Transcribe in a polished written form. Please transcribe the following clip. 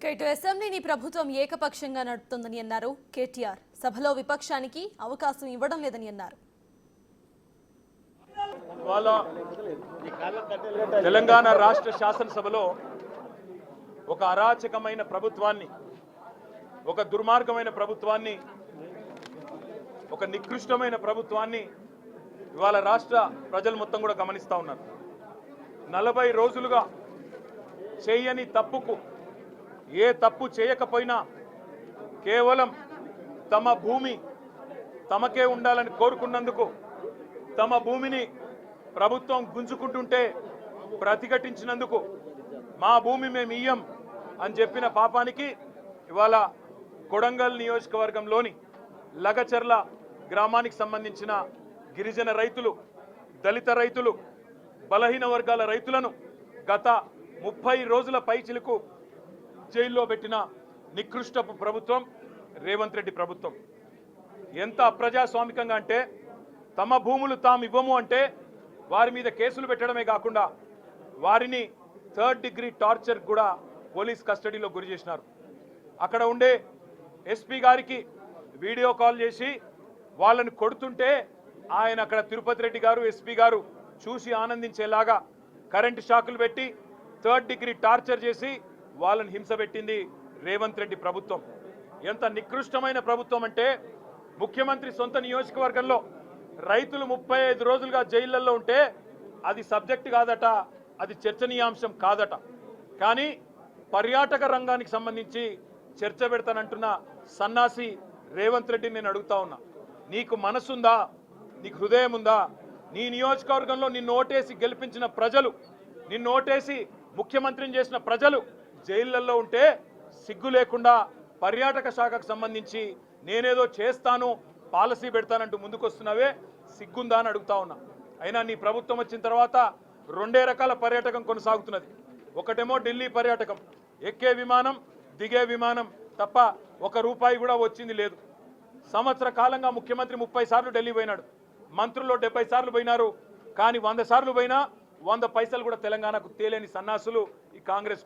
ఇటు అసెంబ్లీని ప్రభుత్వం ఏకపక్షంగా నడుపుతోందని అన్నారు కేటీఆర్. సభలో విపక్షానికి అవకాశం ఇవ్వడం లేదని అన్నారు. తెలంగాణ రాష్ట్ర శాసనసభలో ఒక అరాచకమైన ప్రభుత్వాన్ని, ఒక దుర్మార్గమైన ప్రభుత్వాన్ని, ఒక నికృష్టమైన ప్రభుత్వాన్ని ఇవాళ రాష్ట్ర ప్రజలు మొత్తం కూడా గమనిస్తూ ఉన్నారు. 40 రోజులుగా చేయని తప్పుకు, ఏ తప్పు చేయకపోయినా కేవలం తమ భూమి తమకే ఉండాలని కోరుకున్నందుకు తమ భూమిని ప్రభుత్వం గుంజుకుంటుంటే ప్రతిఘటించినందుకు మా భూమి మేము ఇయ్యం అని చెప్పిన పాపానికి ఇవాళ కొడంగల్ నియోజకవర్గంలోని లగచర్ల గ్రామానికి సంబంధించిన గిరిజన రైతులు, దళిత రైతులు, బలహీన వర్గాల రైతులను గత 30 రోజుల పైచిలకు జైల్లో పెట్టిన నికృష్టపు ప్రభుత్వం రేవంత్ రెడ్డి ప్రభుత్వం. ఎంత అప్రజాస్వామికంగా అంటే తమ భూములు తాము ఇవ్వము అంటే వారి మీద కేసులు పెట్టడమే కాకుండా వారిని 3rd డిగ్రీ టార్చర్ కూడా పోలీస్ కస్టడీలో గురి చేసినారు. అక్కడ ఉండే ఎస్పీ గారికి వీడియో కాల్ చేసి వాళ్ళని కొడుతుంటే ఆయన అక్కడ తిరుపతి రెడ్డి గారు, ఎస్పీ గారు చూసి ఆనందించేలాగా కరెంటు షాకులు పెట్టి 3rd డిగ్రీ టార్చర్ చేసి వాళ్ళని హింస పెట్టింది రేవంత్ రెడ్డి ప్రభుత్వం. ఎంత నికృష్టమైన ప్రభుత్వం అంటే ముఖ్యమంత్రి సొంత నియోజకవర్గంలో రైతులు 35 రోజులుగా జైళ్లలో ఉంటే అది సబ్జెక్ట్ కాదట, అది చర్చనీయాంశం కాదట. కానీ పర్యాటక రంగానికి సంబంధించి చర్చ పెడతానంటున్న సన్నాసి రేవంత్ రెడ్డిని నేను అడుగుతా ఉన్నా, నీకు మనసుందా? నీకు హృదయం ఉందా? నీ నియోజకవర్గంలో నిన్ను ఓటేసి గెలిపించిన ప్రజలు, నిన్ను ఓటేసి ముఖ్యమంత్రిని చేసిన ప్రజలు జైళ్లలో ఉంటే సిగ్గు లేకుండా పర్యాటక శాఖకు సంబంధించి నేనేదో చేస్తాను, పాలసీ పెడతానంటూ ముందుకొస్తున్నావే, సిగ్గుందా అని అడుగుతా ఉన్నా. అయినా నీ ప్రభుత్వం వచ్చిన తర్వాత 2 రకాల పర్యాటకం కొనసాగుతున్నది. ఒకటేమో ఢిల్లీ పర్యాటకం, ఎక్కే విమానం దిగే విమానం తప్ప ₹1 కూడా వచ్చింది లేదు. సంవత్సర కాలంగా ముఖ్యమంత్రి 30 సార్లు ఢిల్లీ పోయినాడు, మంత్రులు 70 సార్లు పోయినారు. కానీ 100 సార్లు పోయినా 100 పైసలు కూడా తెలంగాణకు తేలేని సన్నాసులు ఈ కాంగ్రెస్